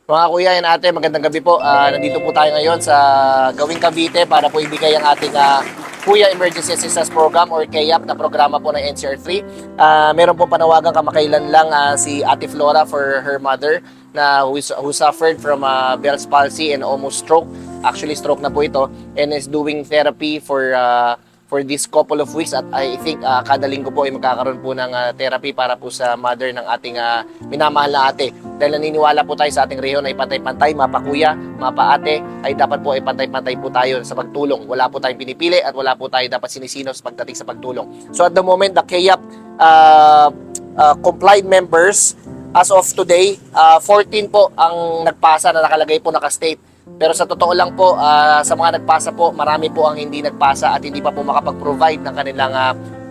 Mga kuya and ate, magandang gabi po. Nandito po tayo ngayon sa Gawing Cavite para po ibigay ang ating Kuya Emergency Assistance Program or KEAP na programa po ng NCR3. Meron po panawagan kamakailan lang si Ate Flora for her mother na who suffered from Bell's palsy and almost stroke. Actually, stroke na po ito and is doing therapy for this couple of weeks at I think kada linggo po ay magkakaroon po ng therapy para po sa mother ng ating minamahal na ate. Dahil naniniwala po tayo sa ating rehiyon ay pantay-pantay, mapakuya, mapaate, ay dapat po ay pantay-pantay po tayo sa pagtulong. Wala po tayong pinipili at wala po tayo dapat sinisinos pagdating sa pagtulong. So at the moment, the KEAP complied members, as of today, 14 po ang nagpasa na nakalagay po naka-state. Pero sa totoo lang po, sa mga nagpasa po, marami po ang hindi nagpasa at hindi pa po makapag-provide ng kanilang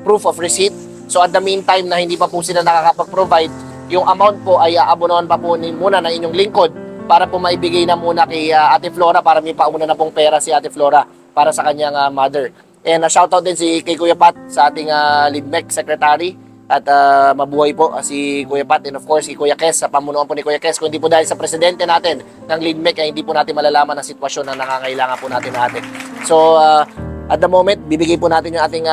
proof of receipt. So at the meantime na hindi pa po sila nakakapag-provide, yung amount po ay aabonohan pa po muna ng inyong lingkod para po maibigay na muna kay Ate Flora para may pauna na pong pera si Ate Flora para sa kanyang mother. And shoutout din kay Kuya Pat sa ating LIDMEC secretary. At mabuhay po si Kuya Pat and of course si Kuya Kes sa pamunuan po ni Kuya Kes. Kung hindi po dahil sa presidente natin ng LIDMEC ay hindi po natin malalaman ang sitwasyon na nangangailangan po natin natin. So at the moment, bibigay po natin yung ating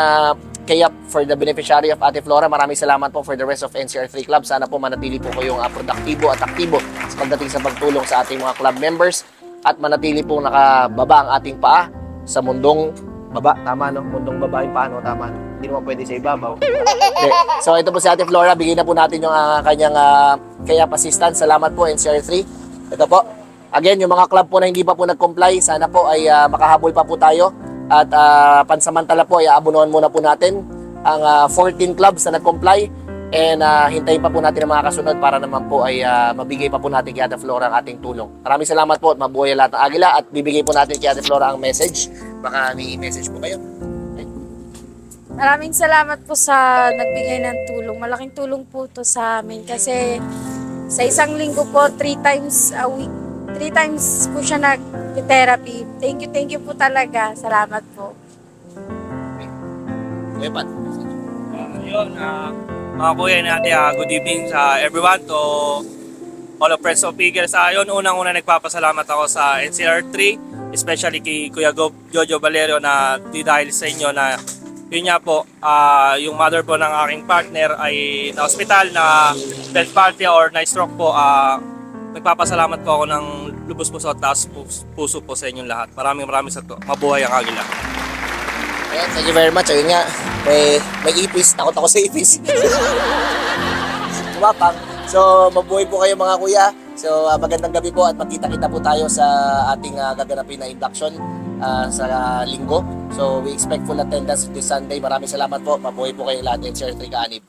KEAP for the beneficiary of Ate Flora. Maraming salamat po for the rest of NCR3 Club. Sana po manatili po kayong produktibo at aktibo sa pagdating sa pagtulong sa ating mga club members at manatili po nakababa ang ating paa sa mundong baba. Tama, no? Mundong baba yung paa, no? Tama, no? Hindi naman pwede sa ibabaw. Okay. So ito po si Ate Flora. Bigyan na po natin yung kanyang KEAP assistance. Salamat po NCR3. Ito po. Again, yung mga club po na hindi pa po nag-comply, sana po ay makahabol pa po tayo. At pansamantala po ay aabonohan muna po natin ang 14 clubs na nag-comply and hintayin pa po natin ang mga kasunod para naman po ay mabigay pa po natin kay Ate Flora ang ating tulong. Maraming salamat po at mabuhay lahat ng agila at bibigay po natin kay Ate Flora ang message. Baka may message po kayo. Okay. Maraming salamat po sa nagbigay ng tulong. Malaking tulong po to sa amin kasi sa isang linggo po, 3 times a week, 3 times po siya nag-therapy. Thank you po talaga. Salamat po. Kuya Pat. Mga kuya natin, good evening sa everyone to all of Friends of Eagles. Yun, unang-una nagpapasalamat ako sa NCR3, especially kay Kuya Jojo Valerio na di dahil sa inyo na yun nga po, yung mother po ng aking partner ay na hospital na Bell's palsy or na stroke po. Nagpapasalamat po ako ng lubos puso at taas puso po sa inyong lahat. Maraming sa to. Mabuhay ang agila. Ayan, thank you very much. Ayun nga, may ipis. Takot ako sa ipis. Tumapang. So, mabuhay po kayo mga kuya. So, magandang gabi po at magkita-kita po tayo sa ating gaganapin na induction sa linggo. So, we expect full attendance this Sunday. Maraming salamat po. Mabuhay po kayo lahat. NCR3 Kaanib.